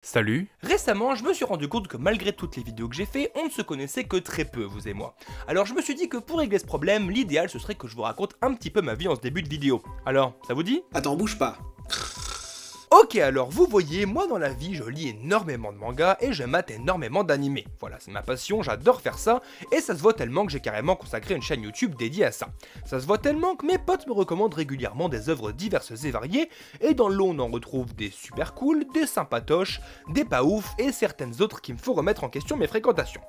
Salut. Récemment, je me suis rendu compte que malgré toutes les vidéos que j'ai fait, on ne se connaissait que très peu, vous et moi. Alors je me suis dit que pour régler ce problème, l'idéal ce serait que je vous raconte un petit peu ma vie en ce début de vidéo. Alors, ça vous dit? Attends, bouge pas. Ok, alors vous voyez, moi dans la vie, je lis énormément de mangas et je mate énormément d'animés. Voilà, c'est ma passion, j'adore faire ça, et ça se voit tellement que j'ai carrément consacré une chaîne YouTube dédiée à ça. Ça se voit tellement que mes potes me recommandent régulièrement des œuvres diverses et variées, et dans le lot on en retrouve des super cool, des sympatoches, des pas ouf, et certaines autres qui me font remettre en question mes fréquentations.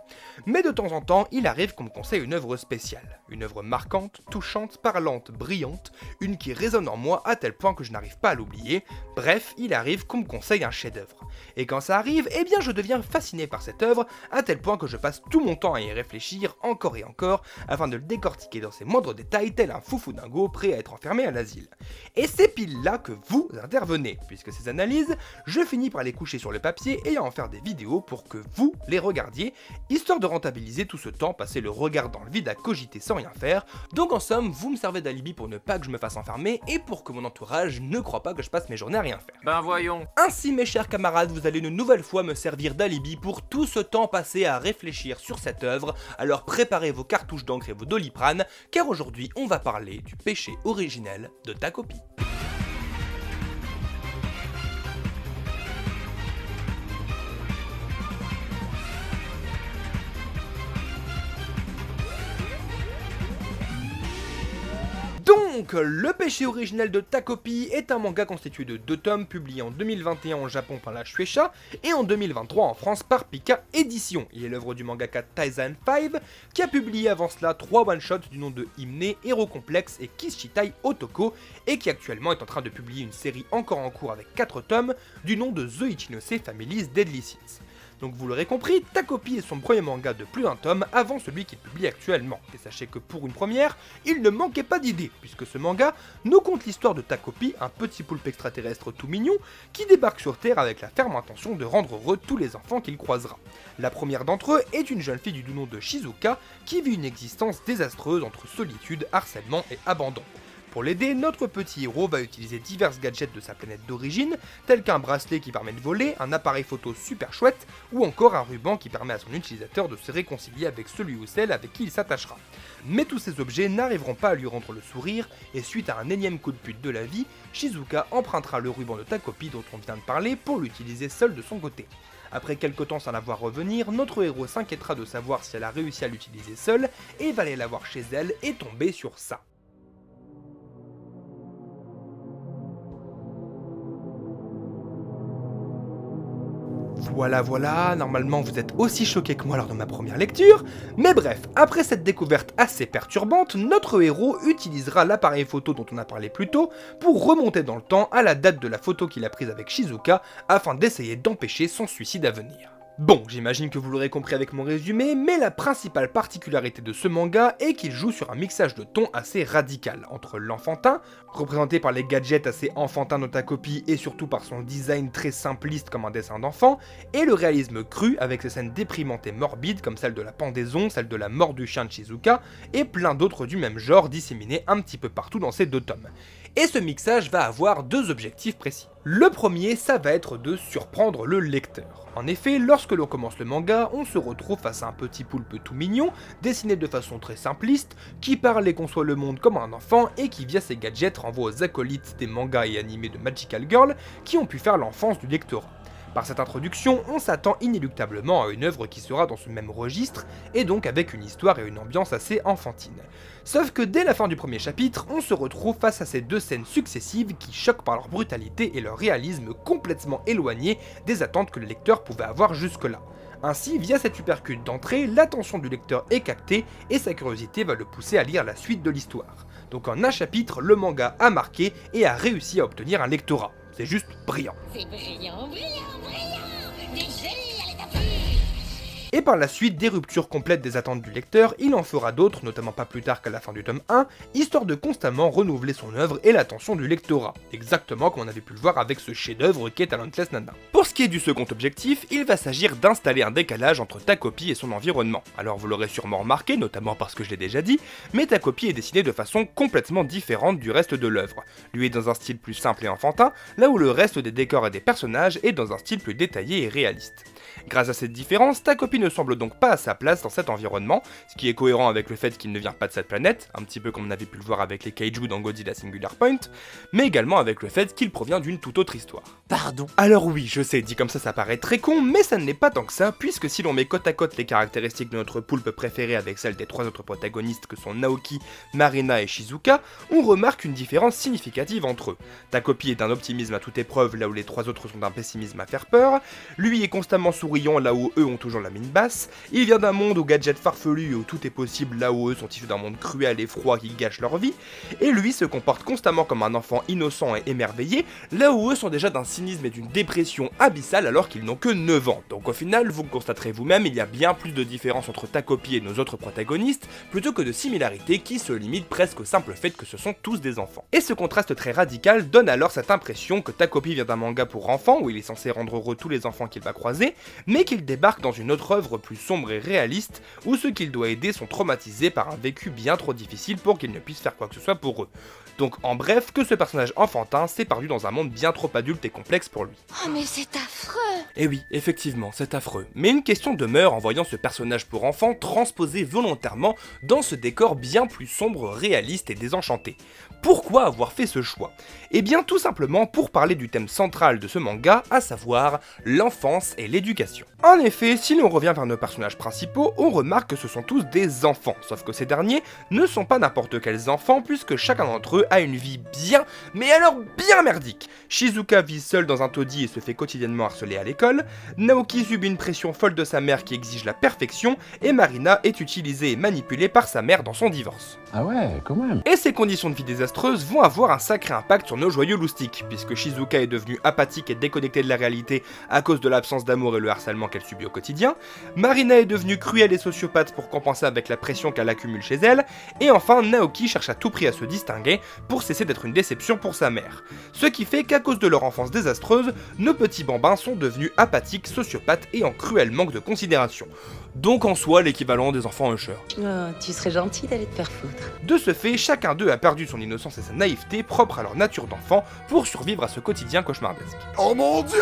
Mais de temps en temps, il arrive qu'on me conseille une œuvre spéciale. Une œuvre marquante, touchante, parlante, brillante, une qui résonne en moi à tel point que je n'arrive pas à l'oublier. Bref, il arrive qu'on me conseille un chef-d'œuvre. Et quand ça arrive, eh bien je deviens fasciné par cette œuvre, à tel point que je passe tout mon temps à y réfléchir encore et encore, afin de le décortiquer dans ses moindres détails, tel un foufou dingo prêt à être enfermé à l'asile. Et c'est pile là que vous intervenez, puisque ces analyses, je finis par les coucher sur le papier et à en faire des vidéos pour que vous les regardiez, histoire de rentabiliser tout ce temps passé le regard dans le vide à cogiter sans rien faire. Donc en somme, vous me servez d'alibi pour ne pas que je me fasse enfermer et pour que mon entourage ne croit pas que je passe mes journées à rien faire. Ben voyons. Ainsi mes chers camarades, vous allez une nouvelle fois me servir d'alibi pour tout ce temps passé à réfléchir sur cette œuvre, alors préparez vos cartouches d'encre et vos doliprane, car aujourd'hui on va parler du péché originel de ta copie. Donc, Le péché originel de ta copie est un manga constitué de 2 tomes publié en 2021 au Japon par la Shueisha et en 2023 en France par Pika Édition. Il est l'œuvre du mangaka Taizan 5 qui a publié avant cela 3 one-shots du nom de Himne, Hero Complex et Kishitai Otoko et qui actuellement est en train de publier une série encore en cours avec 4 tomes du nom de The Ichinose Family's Deadly Sins. Donc vous l'aurez compris, ta copie est son premier manga de plus d'un tome avant celui qu'il publie actuellement. Et sachez que pour une première, il ne manquait pas d'idées, puisque ce manga nous conte l'histoire de ta copie, un petit poulpe extraterrestre tout mignon, qui débarque sur Terre avec la ferme intention de rendre heureux tous les enfants qu'il croisera. La première d'entre eux est une jeune fille du nom de Shizuka, qui vit une existence désastreuse entre solitude, harcèlement et abandon. Pour l'aider, notre petit héros va utiliser divers gadgets de sa planète d'origine, tels qu'un bracelet qui permet de voler, un appareil photo super chouette, ou encore un ruban qui permet à son utilisateur de se réconcilier avec celui ou celle avec qui il s'attachera. Mais tous ces objets n'arriveront pas à lui rendre le sourire, et suite à un énième coup de pute de la vie, Shizuka empruntera le ruban de ta copie dont on vient de parler pour l'utiliser seul de son côté. Après quelques temps sans la voir revenir, notre héros s'inquiétera de savoir si elle a réussi à l'utiliser seule, et va aller la voir chez elle et tomber sur ça. Voilà, normalement vous êtes aussi choqués que moi lors de ma première lecture, mais bref, après cette découverte assez perturbante, notre héros utilisera l'appareil photo dont on a parlé plus tôt pour remonter dans le temps à la date de la photo qu'il a prise avec Shizuka afin d'essayer d'empêcher son suicide à venir. Bon, j'imagine que vous l'aurez compris avec mon résumé, mais la principale particularité de ce manga est qu'il joue sur un mixage de tons assez radical, entre l'enfantin, représenté par les gadgets assez enfantins de ta copie et surtout par son design très simpliste comme un dessin d'enfant, et le réalisme cru avec ses scènes déprimantes et morbides comme celle de la pendaison, celle de la mort du chien de Shizuka, et plein d'autres du même genre disséminés un petit peu partout dans ces 2 tomes. Et ce mixage va avoir 2 objectifs précis. Le premier, ça va être de surprendre le lecteur. En effet, lorsque l'on commence le manga, on se retrouve face à un petit poulpe tout mignon, dessiné de façon très simpliste, qui parle et conçoit le monde comme un enfant et qui via ses gadgets renvoie aux acolytes des mangas et animés de Magical Girl qui ont pu faire l'enfance du lectorat. Par cette introduction, on s'attend inéluctablement à une œuvre qui sera dans ce même registre, et donc avec une histoire et une ambiance assez enfantine. Sauf que dès la fin du premier chapitre, on se retrouve face à ces 2 scènes successives qui choquent par leur brutalité et leur réalisme complètement éloigné des attentes que le lecteur pouvait avoir jusque-là. Ainsi, via cette uppercut d'entrée, l'attention du lecteur est captée et sa curiosité va le pousser à lire la suite de l'histoire. Donc en un chapitre, le manga a marqué et a réussi à obtenir un lectorat. C'est juste brillant. C'est brillant, brillant, brillant. Du génie à l'état pur. Et par la suite, des ruptures complètes des attentes du lecteur, il en fera d'autres, notamment pas plus tard qu'à la fin du tome 1, histoire de constamment renouveler son œuvre et l'attention du lectorat, exactement comme on avait pu le voir avec ce chef-d'œuvre qu'est Talentless Nana. Pour ce qui est du second objectif, il va s'agir d'installer un décalage entre ta copie et son environnement. Alors vous l'aurez sûrement remarqué, notamment parce que je l'ai déjà dit, mais ta copie est dessinée de façon complètement différente du reste de l'œuvre. Lui est dans un style plus simple et enfantin, là où le reste des décors et des personnages est dans un style plus détaillé et réaliste. Grâce à cette différence, ta copie ne semble donc pas à sa place dans cet environnement, ce qui est cohérent avec le fait qu'il ne vient pas de cette planète, un petit peu comme on avait pu le voir avec les kaiju dans Godzilla Singular Point, mais également avec le fait qu'il provient d'une toute autre histoire. Pardon. Alors oui, je sais, dit comme ça paraît très con, mais ça ne l'est pas tant que ça, puisque si l'on met côte à côte les caractéristiques de notre poulpe préférée avec celles des trois autres protagonistes que sont Naoki, Marina et Shizuka, on remarque une différence significative entre eux. Ta copie est d'un optimisme à toute épreuve là où les trois autres sont d'un pessimisme à faire peur, lui est constamment souriant là où eux ont toujours la mine basse, il vient d'un monde aux gadgets farfelus et où tout est possible là où eux sont issus d'un monde cruel et froid qui gâche leur vie, et lui se comporte constamment comme un enfant innocent et émerveillé, là où eux sont déjà d'un cynisme et d'une dépression abyssale alors qu'ils n'ont que 9 ans. Donc au final, vous le constaterez vous-même, il y a bien plus de différence entre ta copie et nos autres protagonistes, plutôt que de similarités qui se limitent presque au simple fait que ce sont tous des enfants. Et ce contraste très radical donne alors cette impression que ta copie vient d'un manga pour enfants, où il est censé rendre heureux tous les enfants qu'il va croiser, mais qu'il débarque dans une autre œuvre plus sombre et réaliste, où ceux qu'il doit aider sont traumatisés par un vécu bien trop difficile pour qu'ils ne puissent faire quoi que ce soit pour eux. Donc en bref, que ce personnage enfantin s'est perdu dans un monde bien trop adulte et complexe pour lui. Oh mais c'est affreux! Et oui, effectivement, c'est affreux. Mais une question demeure en voyant ce personnage pour enfants transposé volontairement dans ce décor bien plus sombre, réaliste et désenchanté. Pourquoi avoir fait ce choix? Eh bien tout simplement pour parler du thème central de ce manga, à savoir l'enfance et l'éducation. En effet, si l'on revient vers nos personnages principaux, on remarque que ce sont tous des enfants, sauf que ces derniers ne sont pas n'importe quels enfants puisque chacun d'entre eux a une vie bien, mais alors bien merdique. Shizuka vit seul dans un taudis et se fait quotidiennement harceler à l'école, Naoki subit une pression folle de sa mère qui exige la perfection, et Marina est utilisée et manipulée par sa mère dans son divorce. Ah ouais, quand même. Et ces conditions de vie désastreuses vont avoir un sacré impact sur nos joyeux loustiques, puisque Shizuka est devenue apathique et déconnectée de la réalité à cause de l'absence d'amour et le harcèlement qu'elle subit au quotidien, Marina est devenue cruelle et sociopathe pour compenser avec la pression qu'elle accumule chez elle, et enfin Naoki cherche à tout prix à se distinguer pour cesser d'être une déception pour sa mère. Ce qui fait qu'à cause de leur enfance désastreuse, nos petits bambins sont devenus apathiques, sociopathes et en cruel manque de considération. Donc en soi l'équivalent des enfants Usher. Oh, tu serais gentil d'aller te faire foutre. De ce fait, chacun d'eux a perdu son innocence et sa naïveté propre à leur nature d'enfant pour survivre à ce quotidien cauchemardesque. Oh mon Dieu!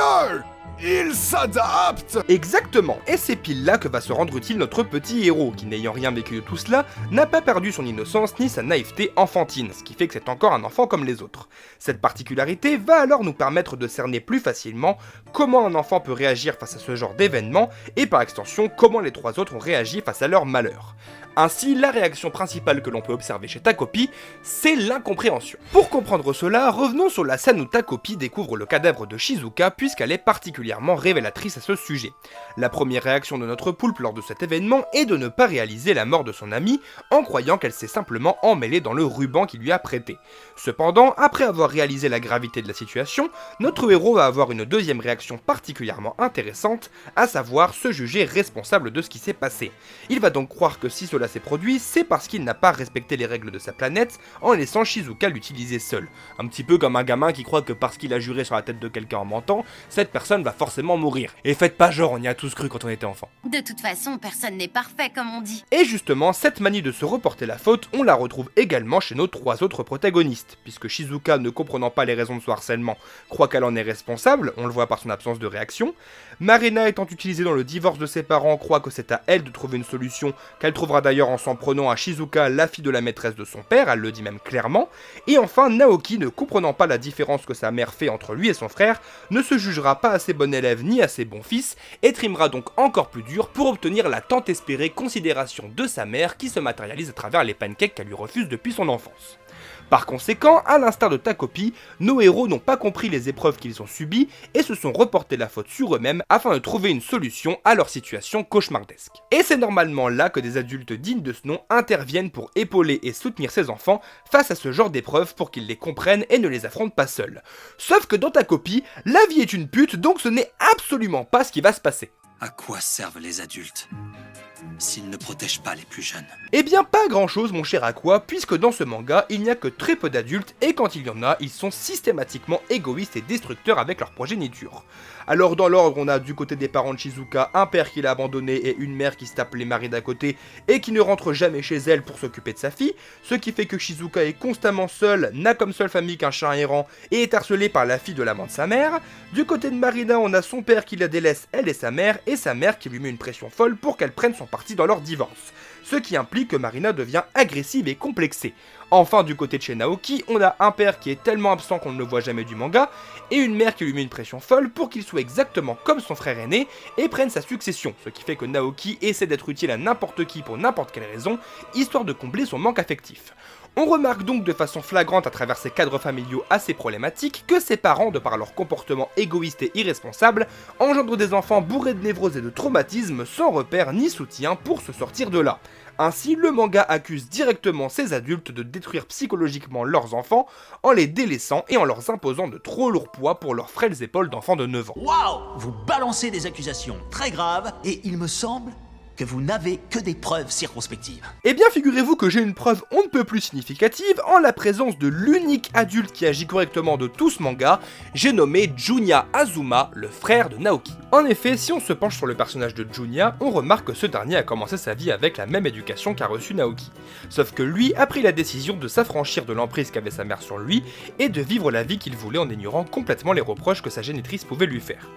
Il s'adapte! Exactement, et c'est pile là que va se rendre utile notre petit héros, qui n'ayant rien vécu de tout cela, n'a pas perdu son innocence ni sa naïveté enfantine, ce qui fait que c'est encore un enfant comme les autres. Cette particularité va alors nous permettre de cerner plus facilement comment un enfant peut réagir face à ce genre d'événement, et par extension comment les trois autres ont réagi face à leur malheur. Ainsi, la réaction principale que l'on peut observer chez ta copie, c'est l'incompréhension. Pour comprendre cela, revenons sur la scène où ta copie découvre le cadavre de Shizuka puisqu'elle est particulièrement révélatrice à ce sujet. La première réaction de notre poulpe lors de cet événement est de ne pas réaliser la mort de son amie en croyant qu'elle s'est simplement emmêlée dans le ruban qu'il lui a prêté. Cependant, après avoir réalisé la gravité de la situation, notre héros va avoir une deuxième réaction particulièrement intéressante, à savoir se juger responsable de ce qui s'est passé. Il va donc croire que si cela s'est produit, c'est parce qu'il n'a pas respecté les règles de sa planète en laissant Shizuka l'utiliser seul. Un petit peu comme un gamin qui croit que parce qu'il a juré sur la tête de quelqu'un en mentant, cette personne va forcément mourir. Et faites pas genre, on y a tous cru quand on était enfant. De toute façon, personne n'est parfait comme on dit. Et justement, cette manie de se reporter la faute, on la retrouve également chez nos trois autres protagonistes, puisque Shizuka, ne comprenant pas les raisons de son harcèlement, croit qu'elle en est responsable, on le voit par son absence de réaction. Marina étant utilisée dans le divorce de ses parents, croit que c'est à elle de trouver une solution, qu'elle trouvera d'ailleurs en s'en prenant à Shizuka, la fille de la maîtresse de son père, elle le dit même clairement. Et enfin, Naoki, ne comprenant pas la différence que sa mère fait entre lui et son frère, ne se jugera pas assez bon élève ni assez bon fils, et trimera donc encore plus dur pour obtenir la tant espérée considération de sa mère qui se matérialise à travers les pancakes qu'elle lui refuse depuis son enfance. Par conséquent, à l'instar de ta copie, nos héros n'ont pas compris les épreuves qu'ils ont subies et se sont reportés la faute sur eux-mêmes afin de trouver une solution à leur situation cauchemardesque. Et c'est normalement là que des adultes dignes de ce nom interviennent pour épauler et soutenir ces enfants face à ce genre d'épreuves pour qu'ils les comprennent et ne les affrontent pas seuls. Sauf que dans ta copie, la vie est une pute donc ce n'est absolument pas ce qui va se passer. À quoi servent les adultes s'ils ne protègent pas les plus jeunes? Eh bien pas grand chose mon cher Aqua, puisque dans ce manga, il n'y a que très peu d'adultes, et quand il y en a, ils sont systématiquement égoïstes et destructeurs avec leur progéniture. Alors dans l'ordre, on a du côté des parents de Shizuka, un père qui l'a abandonné et une mère qui se tape les maris d'à côté, et qui ne rentre jamais chez elle pour s'occuper de sa fille, ce qui fait que Shizuka est constamment seul, n'a comme seule famille qu'un chat errant, et est harcelé par la fille de l'amant de sa mère. Du côté de Marina, on a son père qui la délaisse, elle et sa mère qui lui met une pression folle pour qu'elle prenne son parti dans leur divorce, ce qui implique que Marina devient agressive et complexée. Enfin, du côté de chez Naoki, on a un père qui est tellement absent qu'on ne le voit jamais du manga, et une mère qui lui met une pression folle pour qu'il soit exactement comme son frère aîné et prenne sa succession, ce qui fait que Naoki essaie d'être utile à n'importe qui pour n'importe quelle raison, histoire de combler son manque affectif. On remarque donc de façon flagrante à travers ces cadres familiaux assez problématiques que ses parents, de par leur comportement égoïste et irresponsable, engendrent des enfants bourrés de névroses et de traumatismes sans repère ni soutien pour se sortir de là. Ainsi, le manga accuse directement ces adultes de détruire psychologiquement leurs enfants en les délaissant et en leur imposant de trop lourds poids pour leurs frêles épaules d'enfants de 9 ans. Waouh! Vous balancez des accusations très graves et il me semble que vous n'avez que des preuves circonspectives. Eh bien, figurez-vous que j'ai une preuve on ne peut plus significative en la présence de l'unique adulte qui agit correctement de tout ce manga, j'ai nommé Junya Azuma, le frère de Naoki. En effet, si on se penche sur le personnage de Junya, on remarque que ce dernier a commencé sa vie avec la même éducation qu'a reçu Naoki. Sauf que lui a pris la décision de s'affranchir de l'emprise qu'avait sa mère sur lui et de vivre la vie qu'il voulait en ignorant complètement les reproches que sa génitrice pouvait lui faire.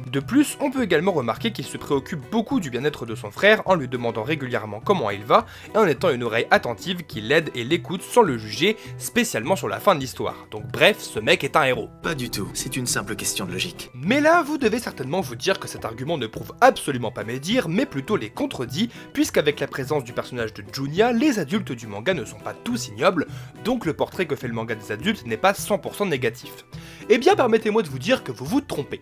De plus, on peut également remarquer qu'il se préoccupe beaucoup du bien-être de son frère en lui demandant régulièrement comment il va et en étant une oreille attentive qui l'aide et l'écoute sans le juger, spécialement sur la fin de l'histoire. Donc bref, ce mec est un héros. Pas du tout, c'est une simple question de logique. Mais là, vous devez certainement vous dire que cet argument ne prouve absolument pas mes dires, mais plutôt les contredit, puisqu'avec la présence du personnage de Junya, les adultes du manga ne sont pas tous ignobles, donc le portrait que fait le manga des adultes n'est pas 100% négatif. Eh bien, permettez-moi de vous dire que vous vous trompez.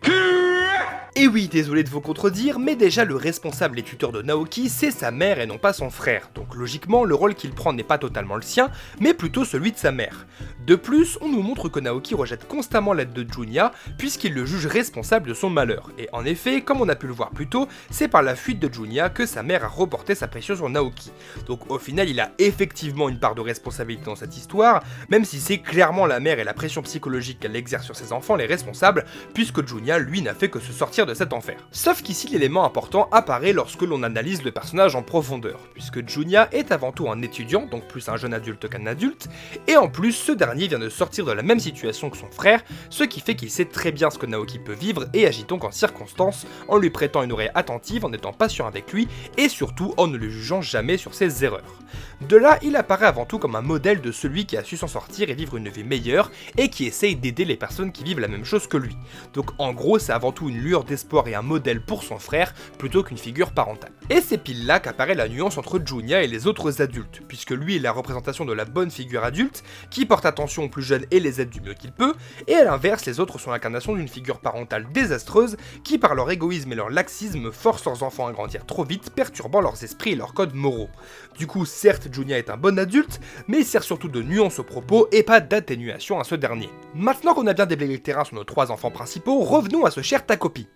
Et oui, désolé de vous contredire, mais déjà le responsable et tuteur de Naoki, c'est sa mère et non pas son frère, donc logiquement le rôle qu'il prend n'est pas totalement le sien, mais plutôt celui de sa mère. De plus, on nous montre que Naoki rejette constamment l'aide de Junya, puisqu'il le juge responsable de son malheur, et en effet, comme on a pu le voir plus tôt, c'est par la fuite de Junya que sa mère a reporté sa pression sur Naoki. Donc au final, il a effectivement une part de responsabilité dans cette histoire, même si c'est clairement la mère et la pression psychologique qu'elle exerce sur ses enfants les responsables, puisque Junya, lui, n'a fait que se sortir de cet enfer. Sauf qu'ici l'élément important apparaît lorsque l'on analyse le personnage en profondeur, puisque Junya est avant tout un étudiant, donc plus un jeune adulte qu'un adulte, et en plus ce dernier vient de sortir de la même situation que son frère, ce qui fait qu'il sait très bien ce que Naoki peut vivre et agit donc en circonstance, en lui prêtant une oreille attentive, en étant patient avec lui, et surtout en ne le jugeant jamais sur ses erreurs. De là, il apparaît avant tout comme un modèle de celui qui a su s'en sortir et vivre une vie meilleure, et qui essaye d'aider les personnes qui vivent la même chose que lui. Donc en gros, c'est avant tout une lueur d'espoir et un modèle pour son frère, plutôt qu'une figure parentale. Et c'est pile là qu'apparaît la nuance entre Junya et les autres adultes, puisque lui est la représentation de la bonne figure adulte, qui porte attention aux plus jeunes et les aide du mieux qu'il peut, et à l'inverse, les autres sont l'incarnation d'une figure parentale désastreuse, qui par leur égoïsme et leur laxisme force leurs enfants à grandir trop vite, perturbant leurs esprits et leurs codes moraux. Du coup, certes, Junya est un bon adulte, mais il sert surtout de nuance au propos et pas d'atténuation à ce dernier. Maintenant qu'on a bien déblayé le terrain sur nos trois enfants principaux, revenons à ce cher Takopi.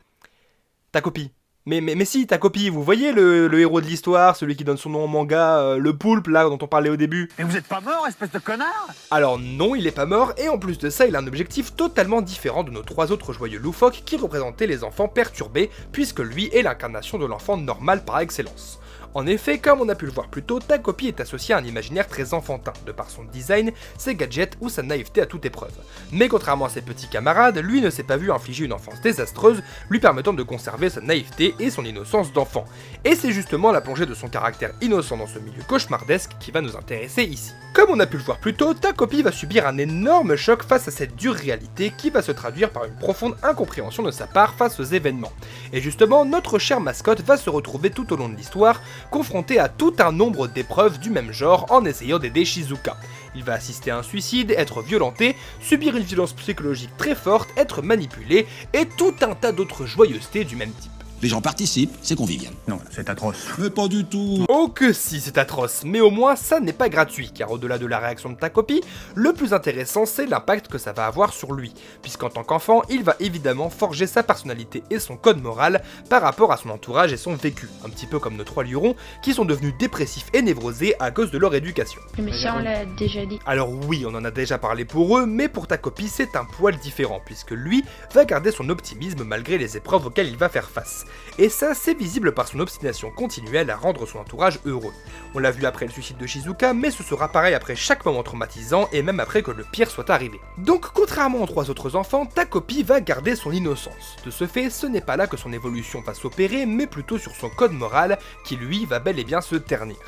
Takopi. Mais si, Takopi, vous voyez le héros de l'histoire, celui qui donne son nom au manga, le poulpe là dont on parlait au début. Mais vous êtes pas mort, espèce de connard? Alors non, il est pas mort, et en plus de ça, il a un objectif totalement différent de nos trois autres joyeux loufoques qui représentaient les enfants perturbés, puisque lui est l'incarnation de l'enfant normal par excellence. En effet, comme on a pu le voir plus tôt, Takopi est associé à un imaginaire très enfantin, de par son design, ses gadgets ou sa naïveté à toute épreuve. Mais contrairement à ses petits camarades, lui ne s'est pas vu infliger une enfance désastreuse, lui permettant de conserver sa naïveté et son innocence d'enfant. Et c'est justement la plongée de son caractère innocent dans ce milieu cauchemardesque qui va nous intéresser ici. Comme on a pu le voir plus tôt, Takopi va subir un énorme choc face à cette dure réalité qui va se traduire par une profonde incompréhension de sa part face aux événements. Et justement, notre chère mascotte va se retrouver tout au long de l'histoire confronté à tout un nombre d'épreuves du même genre en essayant d'aider Shizuka. Il va assister à un suicide, être violenté, subir une violence psychologique très forte, être manipulé, et tout un tas d'autres joyeusetés du même type. Les gens participent, c'est convivial. Non, c'est atroce. Mais pas du tout. Oh que si, c'est atroce, mais au moins ça n'est pas gratuit, car au-delà de la réaction de ta copie, le plus intéressant c'est l'impact que ça va avoir sur lui, puisqu'en tant qu'enfant, il va évidemment forger sa personnalité et son code moral par rapport à son entourage et son vécu, un petit peu comme nos 3 lurons qui sont devenus dépressifs et névrosés à cause de leur éducation. Mais ça on l'a déjà dit. Alors oui, on en a déjà parlé pour eux, mais pour ta copie c'est un poil différent, puisque lui va garder son optimisme malgré les épreuves auxquelles il va faire face. Et ça, c'est visible par son obstination continuelle à rendre son entourage heureux. On l'a vu après le suicide de Shizuka, mais ce sera pareil après chaque moment traumatisant et même après que le pire soit arrivé. Donc contrairement aux 3 autres enfants, ta copie va garder son innocence. De ce fait, ce n'est pas là que son évolution va s'opérer, mais plutôt sur son code moral qui lui va bel et bien se ternir.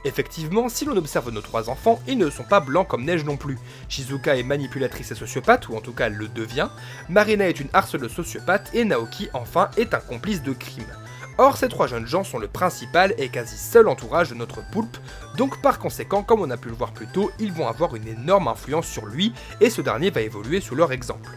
Effectivement, si l'on observe nos 3 enfants, ils ne sont pas blancs comme neige non plus. Shizuka est manipulatrice et sociopathe, ou en tout cas elle le devient, Marina est une harceleuse sociopathe, et Naoki, enfin, est un complice de crime. Or, ces 3 jeunes gens sont le principal et quasi seul entourage de notre poulpe, donc par conséquent, comme on a pu le voir plus tôt, ils vont avoir une énorme influence sur lui, et ce dernier va évoluer sous leur exemple.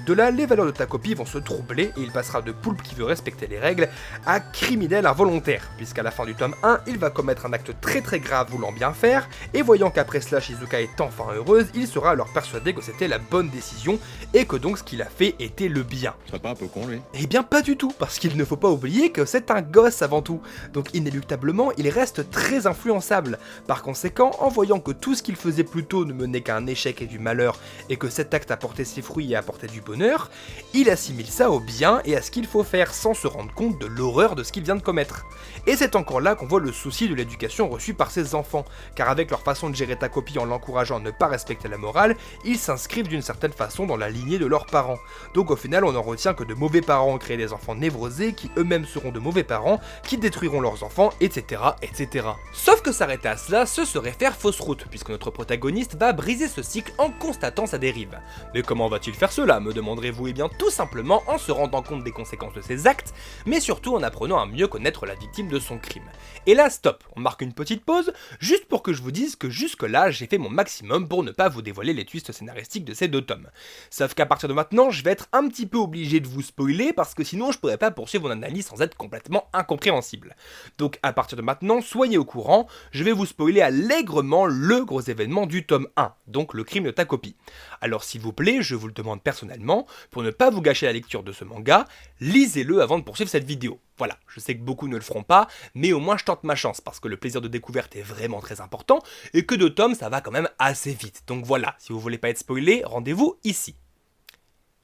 De là, les valeurs de ta copie vont se troubler et il passera de poulpe qui veut respecter les règles à criminel involontaire, puisqu'à la fin du tome 1, il va commettre un acte très grave voulant bien faire, et voyant qu'après cela Shizuka est enfin heureuse, il sera alors persuadé que c'était la bonne décision, et que donc ce qu'il a fait était le bien. Serait pas un peu con lui? Eh bien pas du tout, parce qu'il ne faut pas oublier que c'est un gosse avant tout, donc inéluctablement il reste très influençable. Par conséquent, en voyant que tout ce qu'il faisait plus tôt ne menait qu'à un échec et du malheur, et que cet acte apportait ses fruits et apportait du bonheur, il assimile ça au bien et à ce qu'il faut faire sans se rendre compte de l'horreur de ce qu'il vient de commettre. Et c'est encore là qu'on voit le souci de l'éducation reçue par ses enfants, car avec leur façon de gérer ta copie en l'encourageant à ne pas respecter la morale, ils s'inscrivent d'une certaine façon dans la lignée de leurs parents. Donc au final on en retient que de mauvais parents ont créé des enfants névrosés qui eux-mêmes seront de mauvais parents, qui détruiront leurs enfants, etc. etc. Sauf que s'arrêter à cela, ce serait faire fausse route, puisque notre protagoniste va briser ce cycle en constatant sa dérive. Mais comment va-t-il faire cela, me demanderez-vous? Eh bien tout simplement en se rendant compte des conséquences de ses actes, mais surtout en apprenant à mieux connaître la victime de son crime. Et là stop, on marque une petite pause, juste pour que je vous dise que jusque là j'ai fait mon maximum pour ne pas vous dévoiler les twists scénaristiques de ces 2 tomes. Sauf qu'à partir de maintenant, je vais être un petit peu obligé de vous spoiler parce que sinon je pourrais pas poursuivre mon analyse sans être complètement incompréhensible. Donc à partir de maintenant, soyez au courant, je vais vous spoiler allègrement le gros événement du tome 1, donc le crime de ta copie. Alors s'il vous plaît, je vous le demande personnellement, pour ne pas vous gâcher la lecture de ce manga, lisez-le avant de poursuivre cette vidéo. Voilà, je sais que beaucoup ne le feront pas, mais au moins je tente ma chance, parce que le plaisir de découverte est vraiment très important, et que 2 tomes ça va quand même assez vite. Donc voilà, si vous voulez pas être spoilé, rendez-vous ici.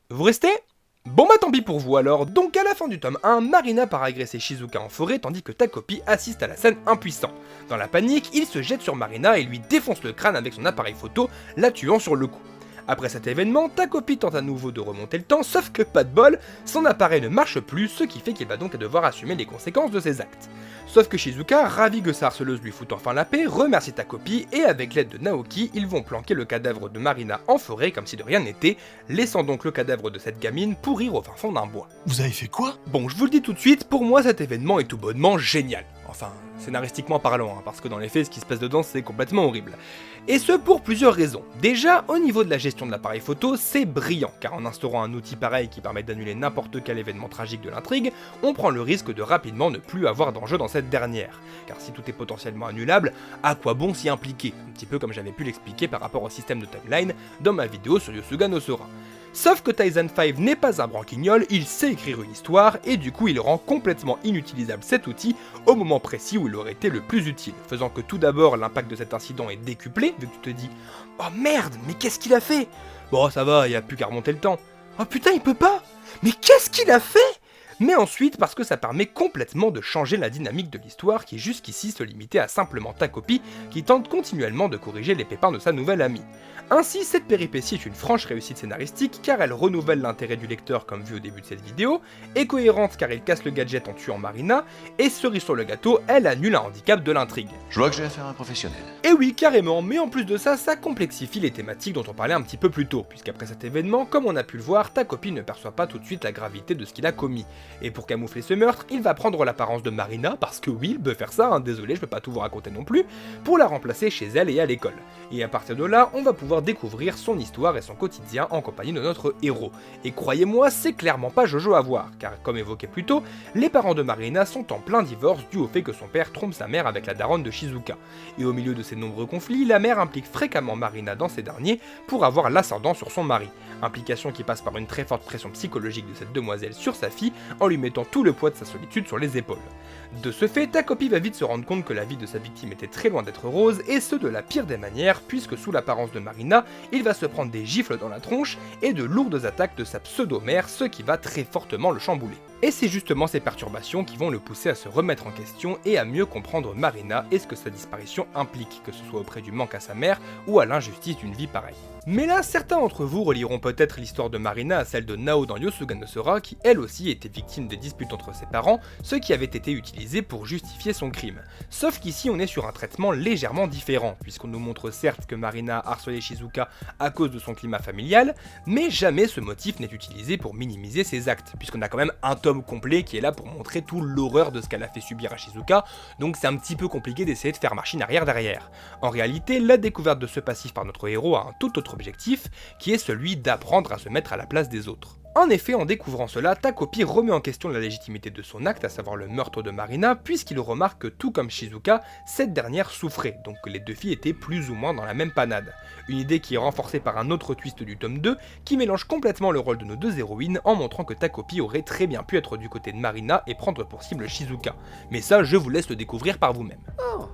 Vous restez ? Bon bah tant pis pour vous alors, donc à la fin du tome 1, Marina part agresser Shizuka en forêt tandis que ta copie assiste à la scène impuissant. Dans la panique, il se jette sur Marina et lui défonce le crâne avec son appareil photo, la tuant sur le coup. Après cet événement, ta copie tente à nouveau de remonter le temps, sauf que pas de bol, son appareil ne marche plus, ce qui fait qu'il va donc devoir assumer les conséquences de ses actes. Sauf que Shizuka, ravi que sa harceleuse lui foute enfin la paix, remercie ta copie et avec l'aide de Naoki, ils vont planquer le cadavre de Marina en forêt comme si de rien n'était, laissant donc le cadavre de cette gamine pourrir au fin fond d'un bois. Vous avez fait quoi? Bon, je vous le dis tout de suite, pour moi cet événement est tout bonnement génial. Enfin, scénaristiquement parlant, hein, parce que dans les faits, ce qui se passe dedans, c'est complètement horrible. Et ce pour plusieurs raisons. Déjà, au niveau de la gestion de l'appareil photo, c'est brillant, car en instaurant un outil pareil qui permet d'annuler n'importe quel événement tragique de l'intrigue, on prend le risque de rapidement ne plus avoir d'enjeu dans cette dernière. Car si tout est potentiellement annulable, à quoi bon s'y impliquer? Un petit peu comme j'avais pu l'expliquer par rapport au système de timeline dans ma vidéo sur Yosuga no Sora. Sauf que Taizan 5 n'est pas un branquignol, il sait écrire une histoire, et du coup il rend complètement inutilisable cet outil au moment précis où il aurait été le plus utile, faisant que tout d'abord l'impact de cet incident est décuplé, vu que tu te dis « Oh merde, mais qu'est-ce qu'il a fait ?» Bon ça va, il a plus qu'à remonter le temps. « Oh putain, il peut pas ! Mais qu'est-ce qu'il a fait ?» Mais ensuite parce que ça permet complètement de changer la dynamique de l'histoire qui jusqu'ici se limitait à simplement ta copie qui tente continuellement de corriger les pépins de sa nouvelle amie. Ainsi, cette péripétie est une franche réussite scénaristique car elle renouvelle l'intérêt du lecteur comme vu au début de cette vidéo, est cohérente car elle casse le gadget en tuant Marina, et cerise sur le gâteau, elle annule un handicap de l'intrigue. Je vois que j'ai affaire à un professionnel. Et oui, carrément, mais en plus de ça, ça complexifie les thématiques dont on parlait un petit peu plus tôt, puisqu'après cet événement, comme on a pu le voir, ta copie ne perçoit pas tout de suite la gravité de ce qu'il a commis. Et pour camoufler ce meurtre, il va prendre l'apparence de Marina, parce que oui, il peut faire ça, hein, désolé, je peux pas tout vous raconter non plus, pour la remplacer chez elle et à l'école. Et à partir de là, on va pouvoir découvrir son histoire et son quotidien en compagnie de notre héros. Et croyez-moi, c'est clairement pas Jojo à voir, car comme évoqué plus tôt, les parents de Marina sont en plein divorce dû au fait que son père trompe sa mère avec la daronne de Shizuka. Et au milieu de ces nombreux conflits, la mère implique fréquemment Marina dans ces derniers pour avoir l'ascendant sur son mari. Implication qui passe par une très forte pression psychologique de cette demoiselle sur sa fille en lui mettant tout le poids de sa solitude sur les épaules. De ce fait, Takopi va vite se rendre compte que la vie de sa victime était très loin d'être rose, et ce de la pire des manières, puisque sous l'apparence de Marina, il va se prendre des gifles dans la tronche et de lourdes attaques de sa pseudo-mère, ce qui va très fortement le chambouler. Et c'est justement ces perturbations qui vont le pousser à se remettre en question et à mieux comprendre Marina et ce que sa disparition implique, que ce soit auprès du manque à sa mère ou à l'injustice d'une vie pareille. Mais là, certains d'entre vous relieront peut-être l'histoire de Marina à celle de Nao dans Yosuga no Sora, qui elle aussi était victime des disputes entre ses parents, ce qui avait été utilisé pour justifier son crime. Sauf qu'ici on est sur un traitement légèrement différent, puisqu'on nous montre certes que Marina a harcelé Shizuka à cause de son climat familial, mais jamais ce motif n'est utilisé pour minimiser ses actes, puisqu'on a quand même un tome complet qui est là pour montrer toute l'horreur de ce qu'elle a fait subir à Shizuka, donc c'est un petit peu compliqué d'essayer de faire machine arrière derrière. En réalité, la découverte de ce passif par notre héros a un tout autre objectif, qui est celui d'apprendre à se mettre à la place des autres. En effet, en découvrant cela, Takopi remet en question la légitimité de son acte, à savoir le meurtre de Marina, puisqu'il remarque que tout comme Shizuka, cette dernière souffrait, donc que les deux filles étaient plus ou moins dans la même panade. Une idée qui est renforcée par un autre twist du tome 2, qui mélange complètement le rôle de nos deux héroïnes en montrant que Takopi aurait très bien pu être du côté de Marina et prendre pour cible Shizuka. Mais ça, je vous laisse le découvrir par vous-même. Oh.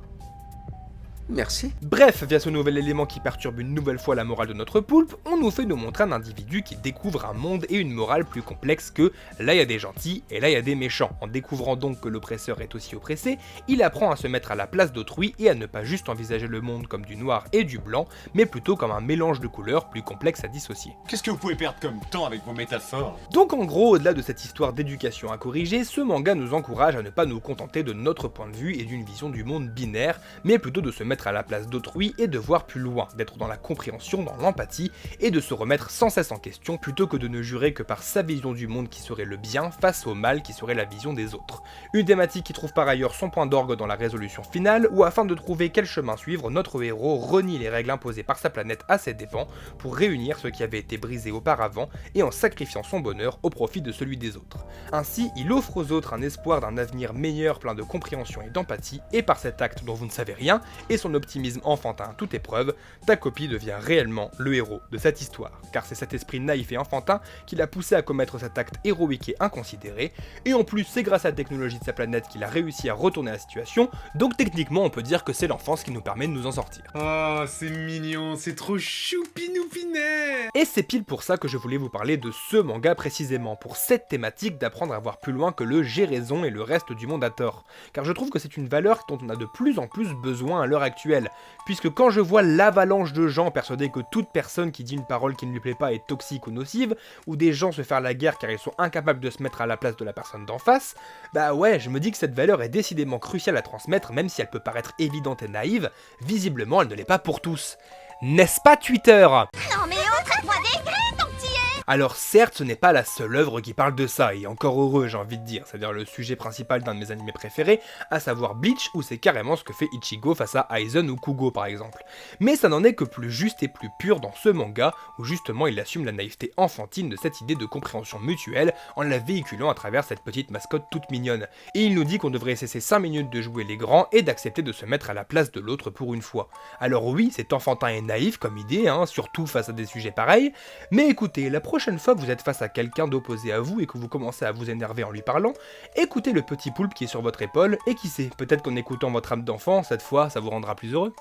Merci. Bref, via ce nouvel élément qui perturbe une nouvelle fois la morale de notre poulpe, on nous fait nous montrer un individu qui découvre un monde et une morale plus complexe que là il y a des gentils et là il y a des méchants. En découvrant donc que l'oppresseur est aussi oppressé, il apprend à se mettre à la place d'autrui et à ne pas juste envisager le monde comme du noir et du blanc, mais plutôt comme un mélange de couleurs plus complexe à dissocier. Qu'est-ce que vous pouvez perdre comme temps avec vos métaphores? Donc en gros, au-delà de cette histoire d'éducation à corriger, ce manga nous encourage à ne pas nous contenter de notre point de vue et d'une vision du monde binaire, mais plutôt de se mettre à la place d'autrui et de voir plus loin, d'être dans la compréhension, dans l'empathie, et de se remettre sans cesse en question plutôt que de ne jurer que par sa vision du monde qui serait le bien face au mal qui serait la vision des autres. Une thématique qui trouve par ailleurs son point d'orgue dans la résolution finale, où afin de trouver quel chemin suivre, notre héros renie les règles imposées par sa planète à ses dépens pour réunir ce qui avait été brisé auparavant et en sacrifiant son bonheur au profit de celui des autres. Ainsi, il offre aux autres un espoir d'un avenir meilleur plein de compréhension et d'empathie, et par cet acte dont vous ne savez rien, et son optimisme enfantin à toute épreuve, Takopi devient réellement le héros de cette histoire, car c'est cet esprit naïf et enfantin qui l'a poussé à commettre cet acte héroïque et inconsidéré, et en plus c'est grâce à la technologie de sa planète qu'il a réussi à retourner la situation, donc techniquement on peut dire que c'est l'enfance qui nous permet de nous en sortir. Oh, c'est mignon, c'est trop choupinoupinet. Et c'est pile pour ça que je voulais vous parler de ce manga précisément, pour cette thématique d'apprendre à voir plus loin que le j'ai raison et le reste du monde a tort, car je trouve que c'est une valeur dont on a de plus en plus besoin à l'heure actuelle, puisque quand je vois l'avalanche de gens persuadés que toute personne qui dit une parole qui ne lui plaît pas est toxique ou nocive, ou des gens se faire la guerre car ils sont incapables de se mettre à la place de la personne d'en face, bah ouais, je me dis que cette valeur est décidément cruciale à transmettre, même si elle peut paraître évidente et naïve, visiblement elle ne l'est pas pour tous. N'est-ce pas Twitter ? Non mais oh, traite-moi des grès, ton petit est. Alors certes, ce n'est pas la seule œuvre qui parle de ça, et encore heureux j'ai envie de dire, c'est-à-dire le sujet principal d'un de mes animés préférés, à savoir Bleach, où c'est carrément ce que fait Ichigo face à Aizen ou Kugo par exemple. Mais ça n'en est que plus juste et plus pur dans ce manga, où justement il assume la naïveté enfantine de cette idée de compréhension mutuelle, en la véhiculant à travers cette petite mascotte toute mignonne. Et il nous dit qu'on devrait cesser 5 minutes de jouer les grands, et d'accepter de se mettre à la place de l'autre pour une fois. Alors oui, c'est enfantin et naïf comme idée, surtout face à des sujets pareils, mais écoutez, la prochaine fois que vous êtes face à quelqu'un d'opposé à vous et que vous commencez à vous énerver en lui parlant, écoutez le petit poulpe qui est sur votre épaule, et qui sait, peut-être qu'en écoutant votre âme d'enfant, cette fois, ça vous rendra plus heureux.